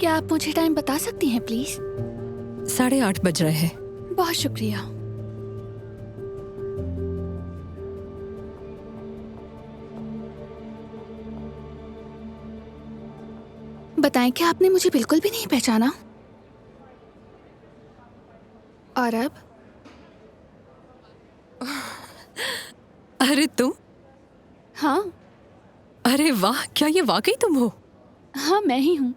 क्या आप मुझे टाइम बता सकती हैं प्लीज? 8:30 बज रहे हैं। बहुत शुक्रिया। बताएं, क्या आपने मुझे बिल्कुल भी नहीं पहचाना? और अब? अरे तुम? हाँ। अरे वाह, क्या ये वाकई तुम हो? हाँ, मैं ही हूँ।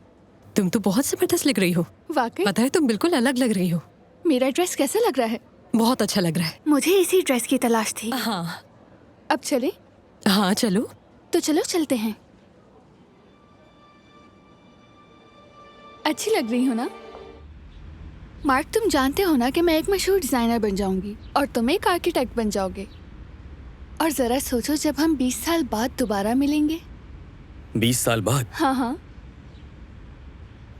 तुम तो बहुत जबरदस्त लग रही हो। वाकई? पता है, तुम बिल्कुल अलग लग रही हो। मेरा ड्रेस कैसा लग रहा है? बहुत अच्छा लग रहा है। मुझे इसी ड्रेस की तलाश थी। हाँ। अब चले? हाँ चलो। तो चलो चलते हैं। अच्छी लग रही हो ना? मार्क, तुम जानते हो ना कि मैं एक मशहूर डिजाइनर बन जाऊंगी और तुम एक आर्किटेक्ट बन जाओगे। और जरा सोचो, जब हम 20 साल बाद दोबारा मिलेंगे। 20 साल बाद? हाँ हाँ।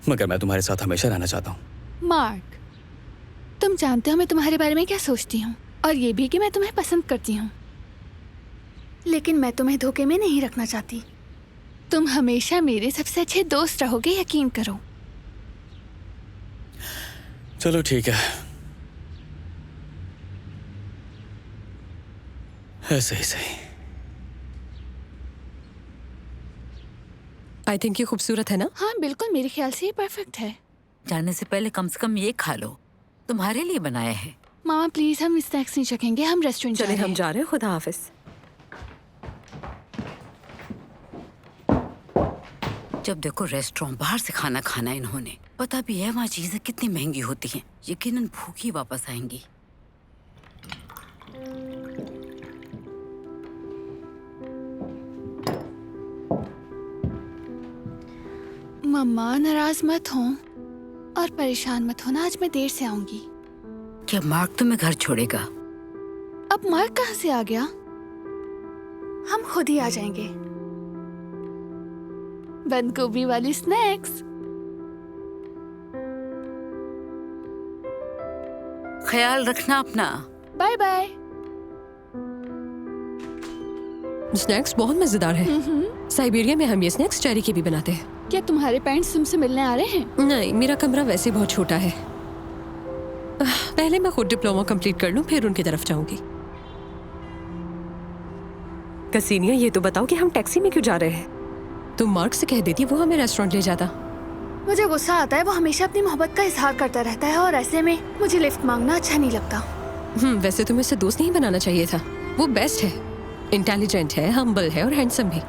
मगर मैं तुम्हारे साथ हमेशा रहना चाहता हूँ। मार्क, तुम जानते हो मैं तुम्हारे बारे में क्या सोचती हूँ, और ये भी कि मैं तुम्हें पसंद करती हूँ। लेकिन मैं तुम्हें धोखे में नहीं रखना चाहती। तुम हमेशा मेरे सबसे अच्छे दोस्त रहोगे, यकीन करो। चलो ठीक है, ऐसे ही सही। आई थिंक ये खूबसूरत है ना? हाँ बिल्कुल, मेरे ख्याल से ये परफेक्ट है। जाने से पहले कम से कम ये खा लो, तुम्हारे लिए बनाया है। मामा प्लीज, हम स्नैक्स नहीं चखेंगे, हम रेस्टोरेंट चले, जा रहे हम हैं। जा रहे हैं। खुदा हाफिज। जब देखो रेस्टोरेंट, बाहर से खाना खाना इन्होंने। पता भी है वहाँ चीजें कितनी महंगी होती हैं। यकीनन भूखी वापस आएंगी। मम्मा नाराज मत हो और परेशान मत होना, आज मैं देर से आऊंगी। क्या मार्क तुम्हें घर छोड़ेगा? अब मार्क कहाँ से आ गया? हम खुद ही आ जाएंगे। बंद गोभी वाली स्नैक्स। ख्याल रखना अपना। Bye bye. स्नैक्स बहुत मजेदार है। साइबेरिया में हम ये स्नैक्स चेरी के भी बनाते हैं। क्या तुम्हारे पेरेंट्स तुमसे मिलने आ रहे हैं? नहीं, मेरा कमरा वैसे बहुत छोटा है। पहले मैं खुद डिप्लोमा कंप्लीट कर लूं, फिर उनकी तरफ जाऊंगी। कसीनिया, ये तो बताओ कि हम टैक्सी में क्यों जा रहे हैं? तुम मार्क से कह देती, वो हमें रेस्टोरेंट ले जाता। मुझे गुस्सा आता है, वो हमेशा अपनी मोहब्बत का इजहार करता रहता है और ऐसे में मुझे लिफ्ट मांगना अच्छा नहीं लगता। वैसे तुम्हें उससे दोस्त नहीं बनाना चाहिए था। वो बेस्ट है, इंटेलिजेंट है, हम्बल है और हैंडसम भी,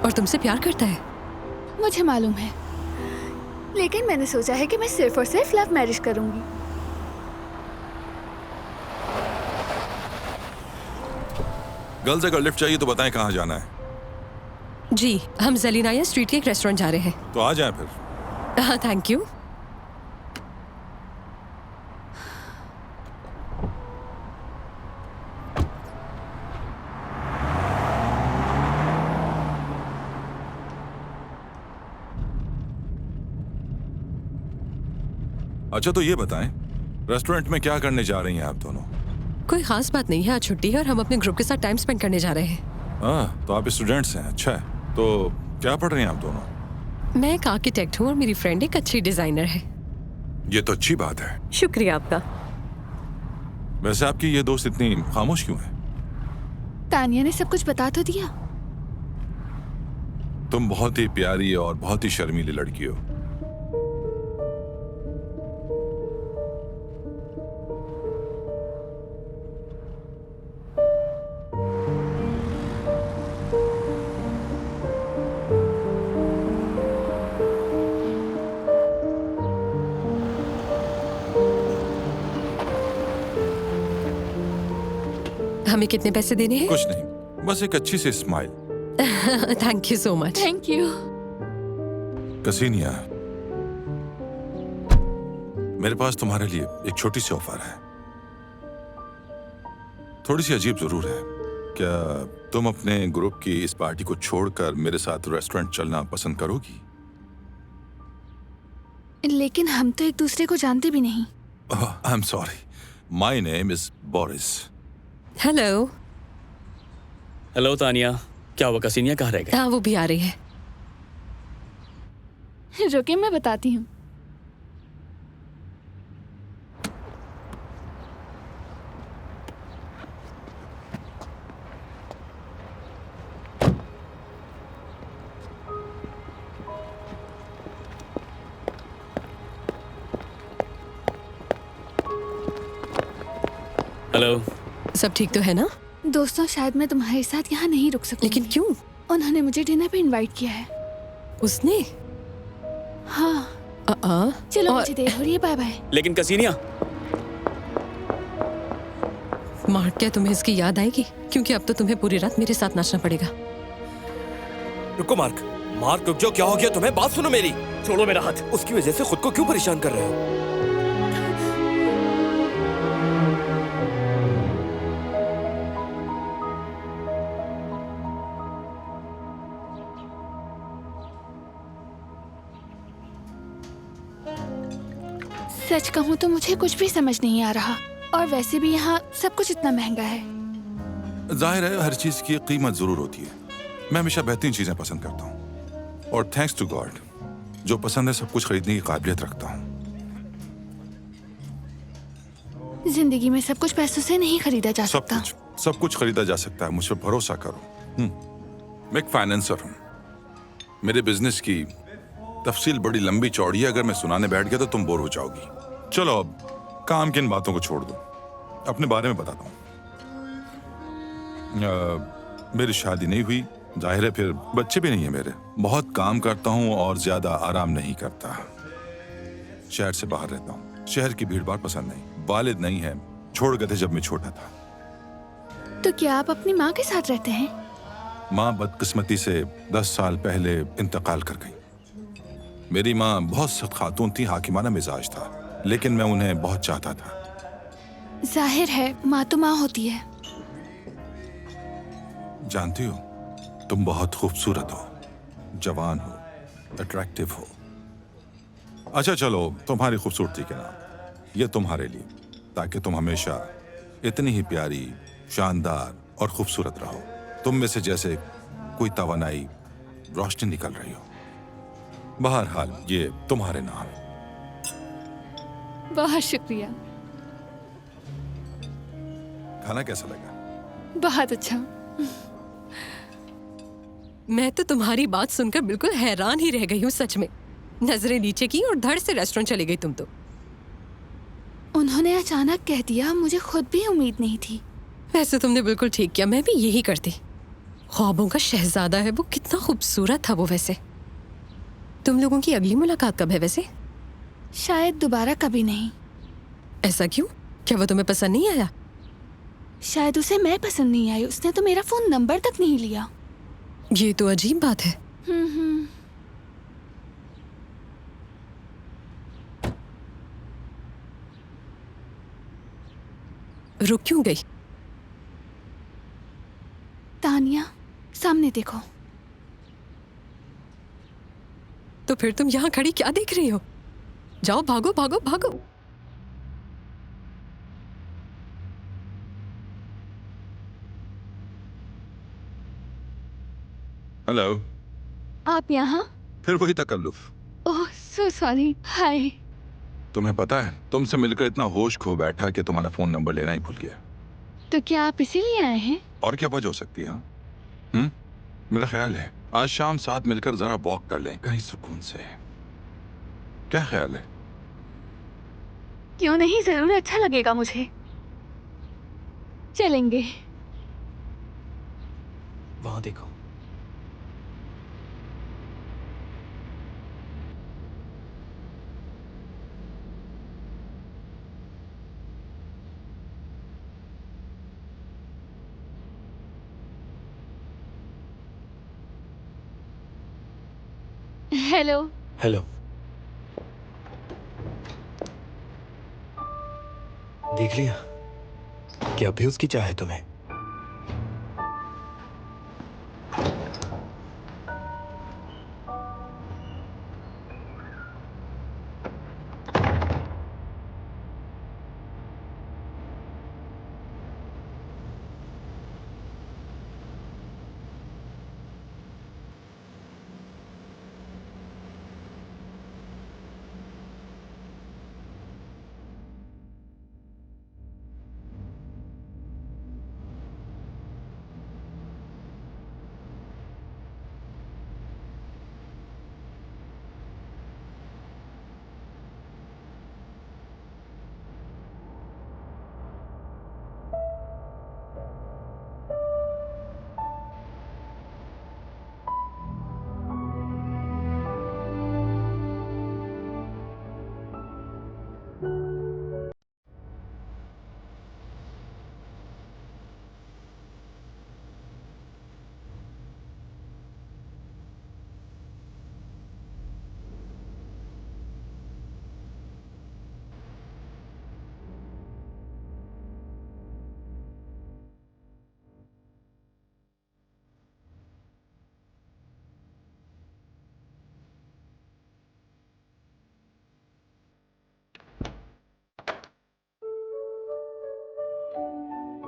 और तुमसे प्यार करता है। मुझे मालूम है, लेकिन मैंने सोचा है कि मैं सिर्फ और सिर्फ लव मैरिज करूंगी। गर्ल्स, अगर लिफ्ट चाहिए तो बताएं कहाँ जाना है। जी, हम ज़ेलिनाया स्ट्रीट के एक रेस्टोरेंट जा रहे हैं। तो आ जाएं फिर। हाँ, थैंक यू। अच्छा तो ये बताएं, रेस्टोरेंट में क्या करने जा रही हैं आप दोनों? कोई खास बात नहीं है, आज छुट्टी है और हम अपने ग्रुप के साथ टाइम स्पेंड करने जा रहे हैं। हाँ, तो आप स्टूडेंट्स हैं, अच्छा है। तो क्या पढ़ रही हैं आप दोनों? मैं एक आर्किटेक्ट हूँ और मेरी फ्रेंड एक अच्छी डिजाइनर है। ये तो अच्छी बात है। शुक्रिया आपका। वैसे आपकी ये दोस्त इतनी खामोश क्यों है? तानिया ने सब कुछ बता तो दिया। तुम बहुत ही प्यारी और बहुत ही शर्मीली लड़की हो। हमें कितने पैसे देने हैं? कुछ नहीं, बस एक अच्छी सी smile. Thank you so much. Thank you. कसीनिया, मेरे पास तुम्हारे लिए एक छोटी सी ऑफर है। थोड़ी सी अजीब जरूर है। क्या तुम अपने ग्रुप की इस पार्टी को छोड़कर मेरे साथ रेस्टोरेंट चलना पसंद करोगी? लेकिन हम तो एक दूसरे को जानते भी नहीं। I am sorry, my name is Boris. Hello. Hello Tania, क्या हुआ? कसीनिया कहाँ रह गए? हाँ, वो भी आ रही है। रुके, मैं बताती हूँ। हेलो। सब ठीक तो है ना? दोस्तों, शायद मैं तुम्हारे साथ यहाँ नहीं रुक सकूंगी। लेकिन क्यों? उन्होंने मुझे डिनर पे इनवाइट किया है। उसने? हाँ। चलो, मुझे देर हो रही है, बाय बाय। लेकिन कसीनिया। मार्क, क्या तुम्हें इसकी याद आएगी? क्योंकि अब तो तुम्हें पूरी रात मेरे साथ नाचना पड़ेगा। रुको मार्क, मार्क रुक जाओ, क्या हो गया तुम्हें? बात सुनो मेरी। छोड़ो मेरा हाथ। उसकी वजह से खुद को क्यों परेशान कर रहे हो? सच कहूँ तो मुझे कुछ भी समझ नहीं आ रहा, और वैसे भी यहाँ सब कुछ इतना महंगा है। जाहिर है हर चीज की एक कीमत जरूर होती है। मैं हमेशा बेहतरीन चीजें पसंद करता हूँ, और थैंक्स टू गॉड जो पसंद है सब कुछ खरीदने की काबिलियत रखता हूँ। जिंदगी में सब कुछ पैसों से नहीं खरीदा जा सकता। सब कुछ खरीदा जा सकता है, मुझ पर भरोसा करो। मैं एक फाइनेंसर हूँ। मेरे बिजनेस की तफसील बड़ी लंबी चौड़ी है, अगर मैं सुनाने बैठ गया तो तुम बोर हो जाओगी। चलो अब काम की इन बातों को छोड़ दो, अपने बारे में बताता हूँ। मेरी शादी नहीं हुई, जाहिर है फिर बच्चे भी नहीं है मेरे। बहुत काम करता हूँ और ज्यादा आराम नहीं करता। शहर से बाहर रहता हूँ, शहर की भीड़ भाड़ पसंद नहीं। वालिद नहीं है, छोड़ गए थे जब मैं छोटा था। तो क्या आप अपनी माँ के साथ रहते हैं? माँ बदकिस्मती से 10 साल पहले इंतकाल कर गई। मेरी माँ बहुत सख्त खातून थी, हाकिमाना मिजाज था, लेकिन मैं उन्हें बहुत चाहता था। जाहिर है, माँ तो माँ होती है। जानती हो, तुम बहुत खूबसूरत हो, जवान हो, अट्रैक्टिव हो। अच्छा चलो, तुम्हारी खूबसूरती के नाम ये तुम्हारे लिए, ताकि तुम हमेशा इतनी ही प्यारी, शानदार और खूबसूरत रहो। तुम में से जैसे कोई तवानाई, रोशनी निकल रही हो। बहरहाल ये तुम्हारे नाम। बहुत शुक्रिया। खाना कैसा लगा? बहुत अच्छा। मैं तो तुम्हारी बात सुनकर बिल्कुल हैरान ही रह गई हूँ, सच में। नजरें नीचे की और धड़ से रेस्टोरेंट चली गई तुम तो। उन्होंने अचानक कह दिया, मुझे खुद भी उम्मीद नहीं थी। वैसे तुमने बिल्कुल ठीक किया, मैं भी यही करती। ख्वाबों का शहजादा है वो, कितना खूबसूरत था वो। वैसे तुम लोगों की अगली मुलाकात कब है वैसे? शायद दोबारा कभी नहीं। ऐसा क्यों? क्या वो तुम्हें पसंद नहीं आया? शायद उसे मैं पसंद नहीं आई, उसने तो मेरा फोन नंबर तक नहीं लिया। ये तो अजीब बात है। रुक क्यों गई? तानिया, सामने देखो। तो फिर तुम यहाँ खड़ी क्या देख रही हो? जाओ, भागो भागो भागो। हेलो। आप यहाँ? फिर वही तकल्लुफ। ओह, सो सॉरी। हाय। तुम्हें पता है, तुमसे मिलकर इतना होश खो बैठा कि तुम्हारा फोन नंबर लेना ही भूल गया। तो क्या आप इसीलिए आए हैं? और क्या वजह हो सकती है? मेरा ख्याल है आज शाम साथ मिलकर जरा वॉक कर लें कहीं सुकून से। क्या ख्याल है? क्यों नहीं, जरूर अच्छा लगेगा मुझे। चलेंगे। वहां देखो। हेलो। हेलो। देख लिया कि अब भी उसकी चाह है तुम्हें?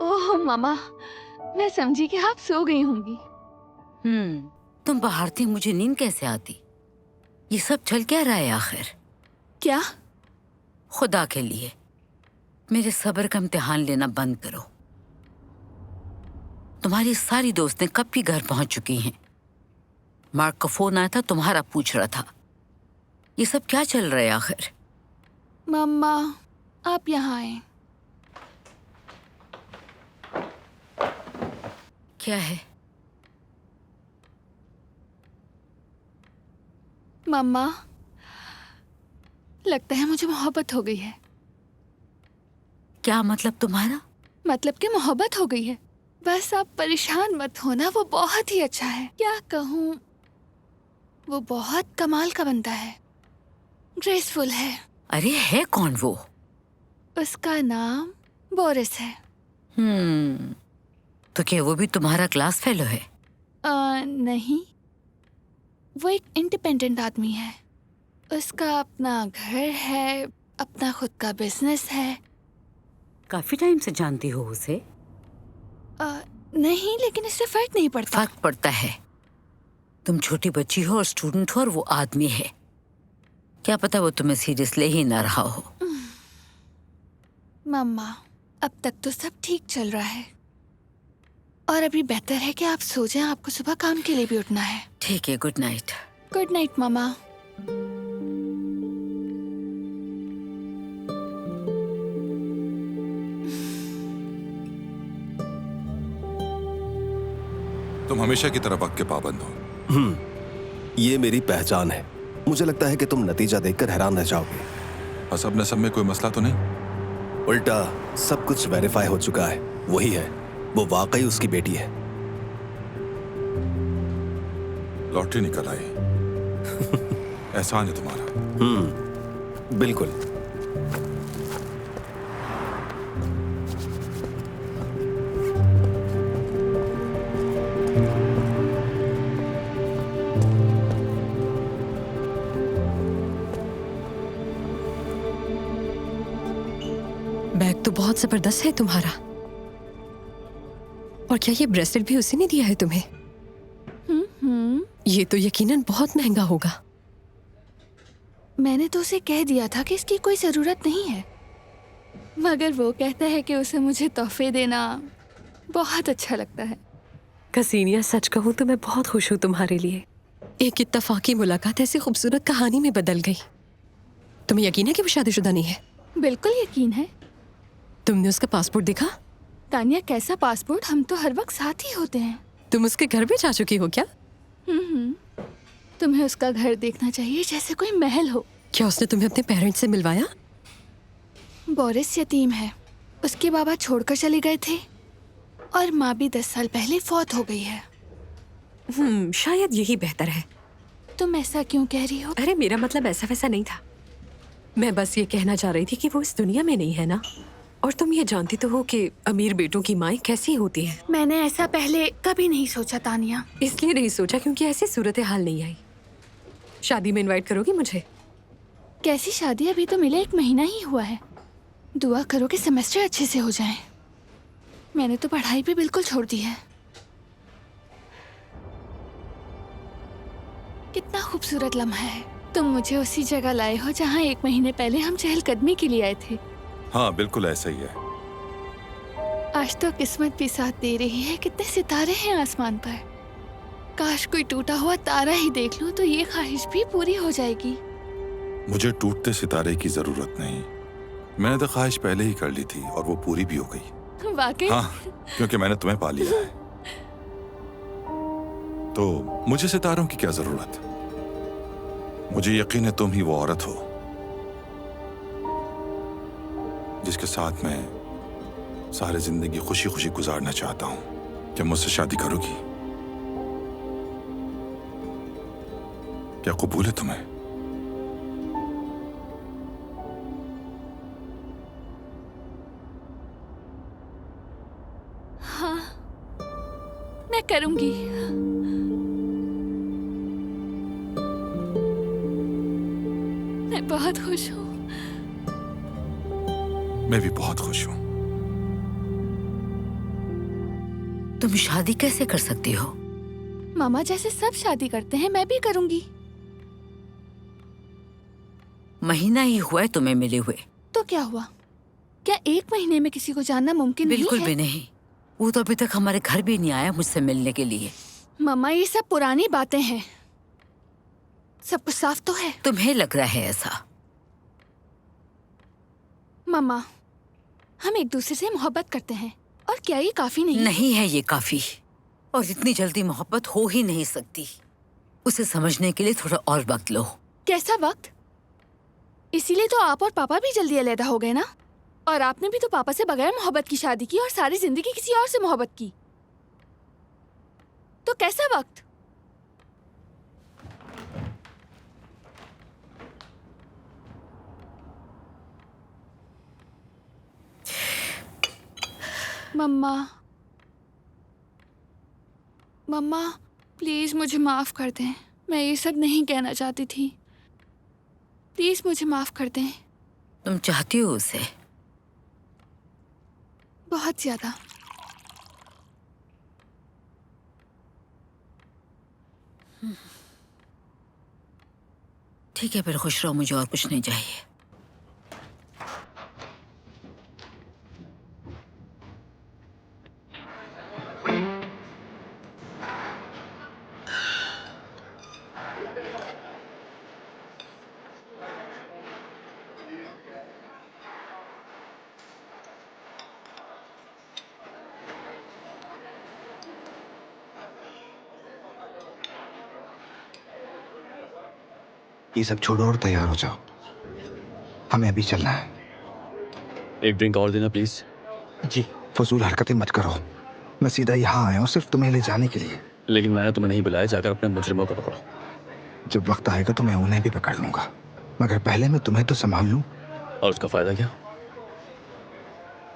ओह मामा, मैं समझी कि आप सो गई होंगी। तुम बाहर थी, मुझे नींद कैसे आती? ये सब चल क्या रहा है आखिर? क्या? खुदा के लिए मेरे सब्र का इम्तिहान लेना बंद करो। तुम्हारी सारी दोस्तें कब की घर पहुंच चुकी हैं। मार्क का फोन आया था, तुम्हारा पूछ रहा था। ये सब क्या चल रहा है आखिर? मम्मा, आप यहाँ आए। क्या है? मम्मा, लगता है मुझे मोहब्बत हो गई है। क्या मतलब तुम्हारा? मतलब कि मोहब्बत हो गई है। बस आप परेशान मत होना, वो बहुत ही अच्छा है। क्या कहूँ, वो बहुत कमाल का बनता है, ग्रेसफुल है। अरे है कौन वो? उसका नाम बोरिस है। तो क्या वो भी तुम्हारा क्लास फेलो है? नहीं, वो एक इंडिपेंडेंट आदमी है। उसका अपना घर है, अपना खुद का बिजनेस है। काफी टाइम से जानती हो उसे? नहीं, लेकिन इससे फर्क नहीं पड़ता। फर्क पड़ता है। तुम छोटी बच्ची हो और स्टूडेंट हो, और वो आदमी है। क्या पता वो तुम्हें सीरियस ले ही ना रहा हो। मम्मा, अब तक तो सब ठीक चल रहा है, और अभी बेहतर है कि आप सो जाएं। आपको सुबह काम के लिए भी उठना है। ठीक है, गुड नाइट। गुड नाइट मामा। तुम हमेशा की तरह वक्त के पाबंद हो। ये मेरी पहचान है। मुझे लगता है कि तुम नतीजा देखकर हैरान रह जाओगे। असब नसब में कोई मसला तो नहीं? उल्टा सब कुछ वेरीफाई हो चुका है। वही है, वो वाकई उसकी बेटी है। लॉटरी निकल आई। एहसान है तुम्हारा। बिल्कुल। बैग तो बहुत जबरदस्त है तुम्हारा। और क्या ये ब्रेसलेट भी उसी ने दिया है तुम्हें? ये तो यकीनन बहुत महंगा होगा। मैंने तो उसे कह दिया था कि इसकी कोई जरूरत नहीं है, मगर वो कहता है कि उसे मुझे तोहफे देना बहुत अच्छा लगता है। कसीनिया, सच कहूँ तो मैं बहुत खुश हूँ तुम्हारे लिए। एक इत्तफाकी मुलाकात ऐसी खूबसूरत कहानी में बदल गई। तुम्हें यकीन है कि वो शादीशुदा नहीं है? बिल्कुल यकीन है। तुमने उसका पासपोर्ट देखा? तानिया, कैसा पासपोर्ट? हम तो हर वक्त साथ ही होते हैं। तुम उसके घर भी जा चुकी हो क्या? तुम्हें उसका घर देखना चाहिए, जैसे कोई महल हो। क्या उसने तुम्हें अपने पेरेंट्स से मिलवाया? बोरिस यतीम है। उसके बाबा छोड़कर चले गए थे, और माँ भी 10 साल पहले फौत हो गई है। शायद यही बेहतर है। तुम ऐसा क्यों कह रही हो? अरे मेरा मतलब ऐसा वैसा नहीं था। मैं बस ये कहना चाह रही थी कि वो इस दुनिया में नहीं है ना। और तुम ये जानती तो हो कि अमीर बेटों की माएँ कैसी होती हैं। मैंने ऐसा पहले कभी नहीं सोचा तानिया। इसलिए नहीं सोचा क्योंकि ऐसी सूरत हाल नहीं आई। शादी में इनवाइट करोगी मुझे? कैसी शादी? अभी तो मिले 1 महीना ही हुआ है। दुआ करो कि सेमेस्टर अच्छे से हो जाए। मैंने तो पढ़ाई भी बिल्कुल छोड़ दी है। कितना खूबसूरत लम्हा है। तुम मुझे उसी जगह लाए हो जहाँ 1 महीने पहले हम चहलकदमी के लिए आए थे। हाँ बिल्कुल ऐसा ही है। आज तो किस्मत भी साथ दे रही है। कितने सितारे हैं आसमान पर। काश कोई टूटा हुआ तारा ही देख लूं तो ये ख्वाहिश भी पूरी हो जाएगी। मुझे टूटते सितारे की जरूरत नहीं। मैंने तो ख्वाहिश पहले ही कर ली थी और वो पूरी भी हो गई। वाकई? हाँ, क्योंकि मैंने तुम्हें पा लिया है। तो मुझे सितारों की क्या जरूरत? मुझे यकीन है तुम ही वो औरत हो जिसके साथ मैं सारी जिंदगी खुशी खुशी गुजारना चाहता हूं। क्या मुझसे शादी करोगी? क्या कबूल है तुम्हें? हाँ, मैं करूंगी। मैं बहुत खुश हूँ। मैं भी बहुत खुश हूं। तुम शादी कैसे कर सकती हो? मामा जैसे सब शादी करते हैं, मैं भी करूंगी। महीना ही हुआ है तुम्हें मिले हुए। तो क्या हुआ? क्या 1 महीने में किसी को जानना मुमकिन नहीं है? बिल्कुल भी नहीं। वो तो अभी तक हमारे घर भी नहीं आया मुझसे मिलने के लिए। मामा ये सब पुरानी बातें हैं। सब कुछ साफ तो है। तुम्हें लग रहा है ऐसा? मामा, हम एक दूसरे से मोहब्बत करते हैं और क्या ये काफी नहीं? नहीं है ये काफी। और इतनी जल्दी मोहब्बत हो ही नहीं सकती। उसे समझने के लिए थोड़ा और वक्त लो। कैसा वक्त? इसीलिए तो आप और पापा भी जल्दी अलग हो गए ना। और आपने भी तो पापा से बगैर मोहब्बत की शादी की और सारी जिंदगी किसी और से मोहब्बत की। तो कैसा वक्त? मम्मा, मम्मा प्लीज मुझे माफ कर दें। मैं ये सब नहीं कहना चाहती थी। प्लीज मुझे माफ कर दें। तुम चाहती हो उसे? बहुत ज्यादा। ठीक है फिर खुश रहो, मुझे और कुछ नहीं चाहिए। ये सब छोड़ो और तैयार हो जाओ। हमें अभी चलना है। एक ड्रिंक और देना प्लीज। जी। फजूल हरकतें मत करो। मैं सीधा यहाँ आया हूँ सिर्फ तुम्हें ले जाने के लिए। लेकिन मैंने तुम्हें नहीं बुलाया। जाकर अपने मुजरिमों को पकड़ो। जब वक्त आएगा तो मैं उन्हें भी पकड़ लूंगा, मगर पहले मैं तुम्हें तो संभाल लूं। और उसका फायदा क्या?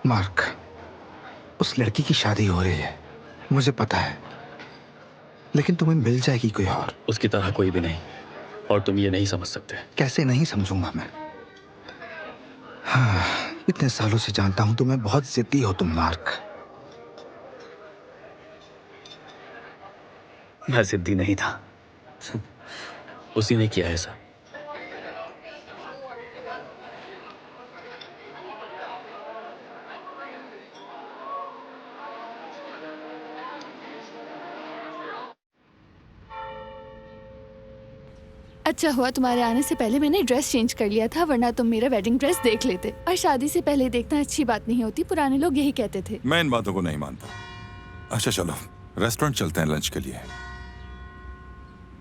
मार्क, उस लड़की की शादी हो रही है, मुझे पता है, लेकिन तुम्हें मिल जाएगी कोई और। उसकी तरह कोई भी नहीं, और तुम ये नहीं समझ सकते। कैसे नहीं समझूंगा मैं? हाँ, इतने सालों से जानता हूं तुम्हें बहुत जिद्दी हो तुम मार्क। मैं जिद्दी नहीं था। उसी ने किया ऐसा। अच्छा हुआ तुम्हारे आने से पहले मैंने ड्रेस चेंज कर लिया था, वरना तुम मेरा वेडिंग ड्रेस देख लेते। और शादी से पहले देखना अच्छी बात नहीं होती, पुराने लोग यही कहते थे। मैं इन बातों को नहीं मानता। अच्छा चलो रेस्टोरेंट चलते हैं लंच के लिए।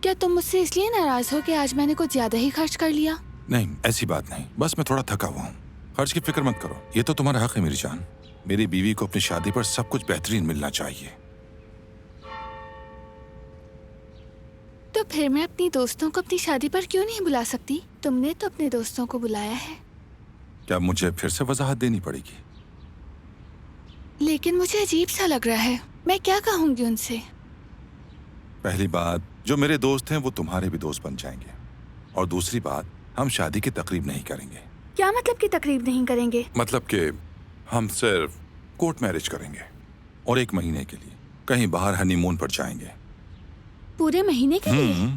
क्या तुम मुझसे इसलिए नाराज हो कि आज मैंने कुछ ज्यादा ही खर्च कर लिया? नहीं ऐसी बात नहीं, बस मैं थोड़ा थका हुआ हूँ। खर्च की फिक्र मत करो, ये तो तुम्हारा हक है मेरी जान। मेरी बीवी को अपनी शादी पर सब कुछ बेहतरीन मिलना चाहिए। तो फिर मैं अपनी दोस्तों को अपनी शादी पर क्यों नहीं बुला सकती? तुमने तो अपने दोस्तों को बुलाया है। क्या मुझे फिर से वजाहत देनी पड़ेगी? लेकिन मुझे अजीब सा लग रहा है। मैं क्या कहूँगी उनसे? पहली बात, जो मेरे दोस्त हैं वो तुम्हारे भी दोस्त बन जाएंगे, और दूसरी बात, हम शादी की तकरीब नहीं करेंगे। क्या मतलब कि तकरीब नहीं करेंगे? मतलब कि हम सिर्फ कोर्ट मैरिज करेंगे और 1 महीने के लिए कहीं बाहर हनीमून पर जाएंगे। पूरे महीने के लिए?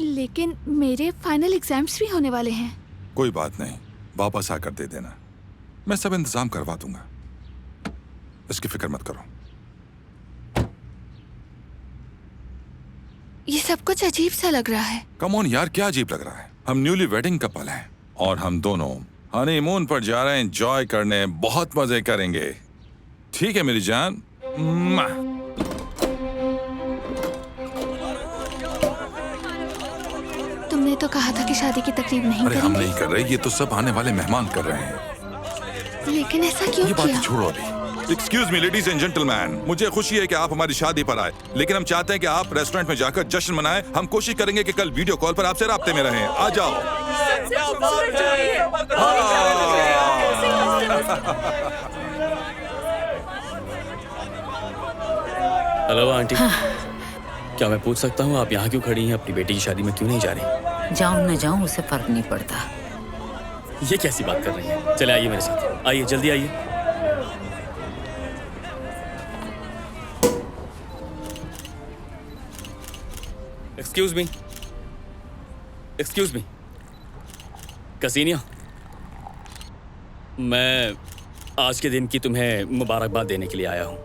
लेकिन मेरे फाइनल एग्जाम्स भी होने वाले हैं। कोई बात नहीं, वापस आकर दे देना, मैं सब इंतजाम करवा दूंगा, इसकी फिक्र मत करो। ये सब कुछ अजीब सा लग रहा है। कम ऑन यार, क्या अजीब लग रहा है? हम न्यूली वेडिंग कपल हैं और हम दोनों हनीमून पर जा रहे हैं, एंजॉय करने, बहुत मजे करेंगे। ठीक है मेरी जान। तुमने तो कहा था कि शादी की तकरीब नहीं अरे हम करेंगे। नहीं कर रहे, ये तो सब आने वाले मेहमान कर रहे हैं। लेकिन ऐसा क्यों ये किया? बात छोड़ो अभी। Excuse me ladies and gentleman, मुझे खुशी है कि आप हमारी शादी पर आए, लेकिन हम चाहते हैं कि आप रेस्टोरेंट में जाकर जश्न मनाएं। हम कोशिश करेंगे कि कल वीडियो कॉल पर आपसे राब्ते में रहें। आ जाओ। Hello aunty. क्या मैं पूछ सकता हूँ आप यहाँ क्यों खड़ी हैं? अपनी बेटी की शादी में क्यों नहीं जा रही? जाऊं न जाऊं उससे फर्क नहीं पड़ता। ये कैसी बात कर रही हैं? चले आइए मेरे साथ, आइए जल्दी आइए। एक्सक्यूज मी कसीनिया, मैं आज के दिन की तुम्हें मुबारकबाद देने के लिए आया हूँ।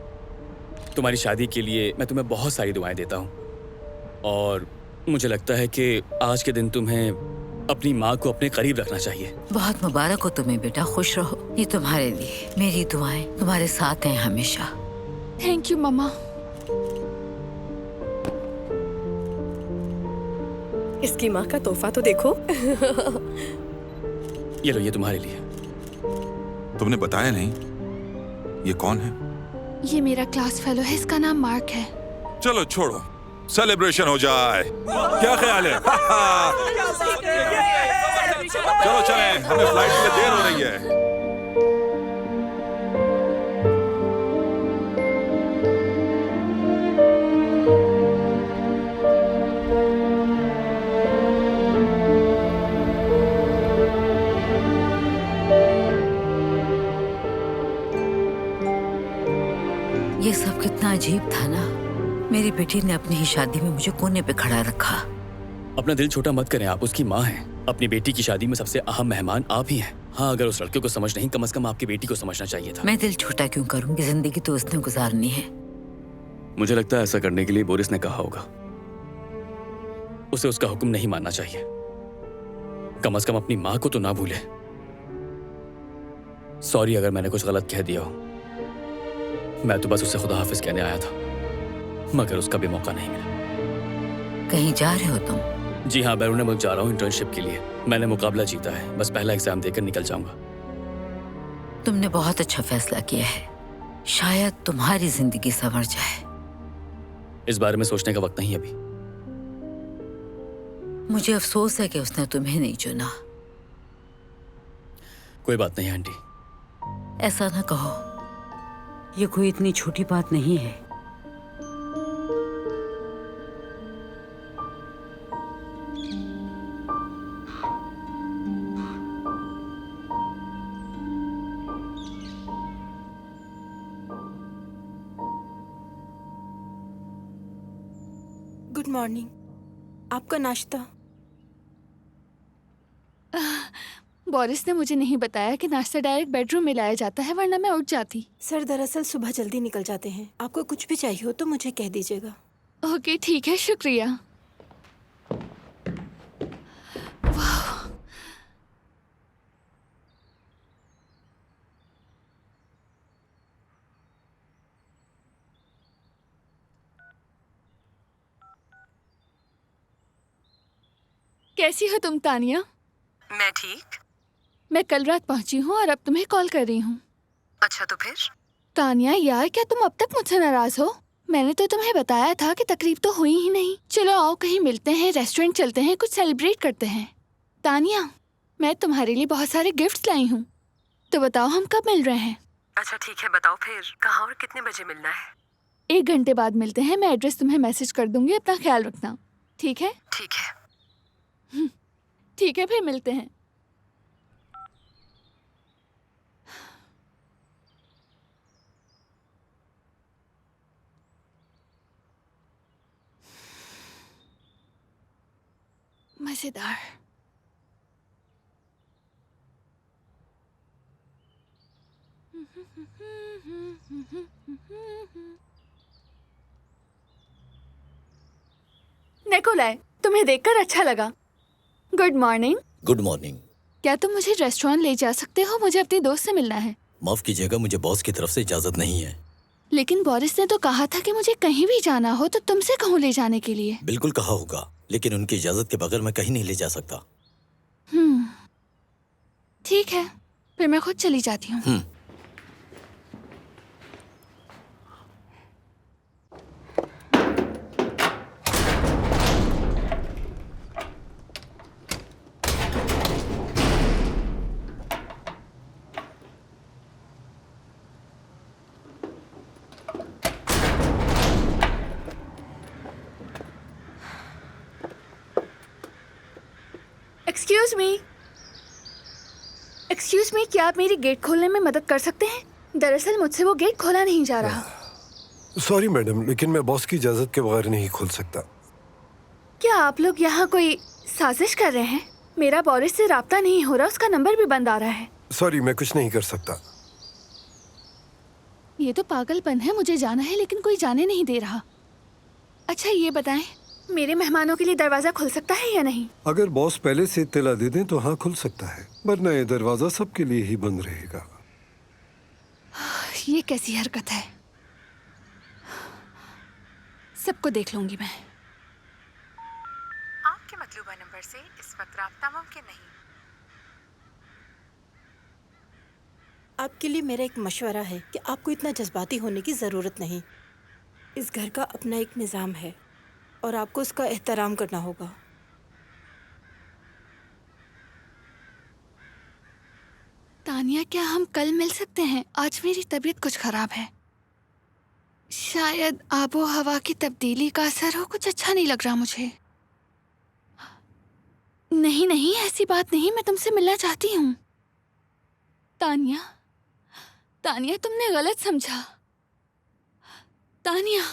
तुम्हारी शादी के लिए मैं तुम्हें बहुत सारी दुआएं देता हूँ, और मुझे लगता है कि आज के दिन तुम्हें अपनी माँ को अपने करीब रखना चाहिए। बहुत मुबारक हो तुम्हें बेटा, खुश रहो। ये तुम्हारे लिए मेरी दुआएं तुम्हारे साथ हैं हमेशा। थैंक यू मम्मा। इसकी माँ का तोहफा तो देखो। ये लो, ये तुम्हारे लिए। तुमने बताया नहीं, ये कौन है? ये मेरा क्लास फेलो है, इसका नाम मार्क है। चलो छोड़ो, सेलिब्रेशन हो जाए। क्या ख्याल है? चलो चलें, हमें फ्लाइट के लिए देर हो रही है। ये सब कितना अजीब था ना। मेरी बेटी ने अपनी ही शादी में मुझे कोने पे खड़ा रखा। अपना दिल छोटा मत करें, आप उसकी माँ हैं। अपनी बेटी की शादी में सबसे अहम मेहमान आप ही हैं। हाँ, अगर उस लड़के को समझ नहीं, कम से कम आपकी बेटी को समझना चाहिए था। मैं दिल छोटा क्यों करूंगी? जिंदगी तो उसने गुजारनी है। मुझे लगता है ऐसा करने के लिए बोरिस ने कहा होगा। उसे उसका हुक्म नहीं मानना चाहिए। कम से कम अपनी माँ को तो ना भूले। सॉरी अगर मैंने कुछ गलत कह दिया हो। मैं तो बस उसे खुदा हाफिज कहने आया था, मगर उसका भी मौका नहीं मिला। कहीं जा रहे हो तुम? जी हाँ, बैरून मुल्क जा रहा हूँ इंटर्नशिप के लिए। मैंने मुकाबला जीता है, बस पहला एग्जाम देकर निकल जाऊंगा। तुमने बहुत अच्छा फैसला किया है। शायद तुम्हारी जिंदगी संवर जाए। इस बारे में सोचने का वक्त नहीं अभी। मुझे अफसोस है कि उसने तुम्हें नहीं चुना। कोई बात नहीं आंटी। ऐसा ना कहो, ये कोई इतनी छोटी बात नहीं है। Good morning. आपका नाश्ता? बोरिस ने मुझे नहीं बताया कि नाश्ता डायरेक्ट बेडरूम में लाया जाता है, वरना मैं उठ जाती। सर दरअसल सुबह जल्दी निकल जाते हैं। आपको कुछ भी चाहिए हो तो मुझे कह दीजिएगा। ओके ठीक है, शुक्रिया। वाह। कैसी हो तुम तानिया? मैं ठीक। मैं कल रात पहुंची हूँ और अब तुम्हें कॉल कर रही हूँ। अच्छा तो फिर? तानिया यार, क्या तुम अब तक मुझसे नाराज हो? मैंने तो तुम्हें बताया था कि तकरीब तो हुई ही नहीं। चलो आओ कहीं मिलते हैं, रेस्टोरेंट चलते हैं, कुछ सेलिब्रेट करते हैं। तानिया, मैं तुम्हारे लिए बहुत सारे गिफ्ट्स लाई हूँ, तो बताओ हम कब मिल रहे हैं? अच्छा ठीक है, बताओ फिर कहाँ और कितने बजे मिलना है? 1 घंटे बाद मिलते हैं। मैं एड्रेस तुम्हें मैसेज कर दूंगी, अपना ख्याल रखना, ठीक है? ठीक है। ठीक है, फिर मिलते हैं। मजेदार। निकोलाई, तुम्हें देखकर अच्छा लगा। Good morning. Good morning. क्या तुम मुझे रेस्टोरेंट ले जा सकते हो? मुझे अपनी दोस्त से मिलना है। माफ कीजिएगा, मुझे बॉस की तरफ से इजाजत नहीं है। लेकिन बोरिस ने तो कहा था कि मुझे कहीं भी जाना हो तो तुमसे कहूँ ले जाने के लिए। बिल्कुल कहा होगा, लेकिन उनकी इजाजत के बगैर मैं कहीं नहीं ले जा सकता। ठीक है, फिर मैं खुद चली जाती हूँ। एक्सक्यूज मी, क्या आप मेरी गेट खोलने में मदद कर सकते हैं? दरअसल मुझसे वो गेट खोला नहीं जा रहा। सॉरी मैडम, लेकिन मैं बॉस की इजाजत के बगैर नहीं खोल सकता। क्या आप लोग यहाँ कोई साजिश कर रहे हैं? मेरा बोरिस से राब्ता नहीं हो रहा, उसका नंबर भी बंद आ रहा है। सॉरी, मैं कुछ नहीं कर सकता। ये तो पागलपन है, मुझे जाना है लेकिन कोई जाने नहीं दे रहा। अच्छा ये बताएं, मेरे मेहमानों के लिए दरवाजा खुल सकता है या नहीं? अगर बॉस पहले से इत्तला दे दें तो हाँ खुल सकता है, वरना ये दरवाजा सबके लिए ही बंद रहेगा। ये कैसी हरकत है? सबको देख लूंगी मैं। आपके मतलूबा नंबर से इस वक्त राब्ता मुमकिन नहीं। आपके लिए मेरा एक मशवरा है कि आपको इतना जज्बाती होने की ज़रूरत नहीं। इस घर का अपना एक निज़ाम है और आपको उसका एहतराम करना होगा। तानिया, क्या हम कल मिल सकते हैं? आज मेरी तबीयत कुछ खराब है। शायद आबो हवा की तब्दीली का असर हो, कुछ अच्छा नहीं लग रहा मुझे। नहीं नहीं, ऐसी बात नहीं, मैं तुमसे मिलना चाहती हूँ। तानिया, तानिया तुमने गलत समझा। तानिया।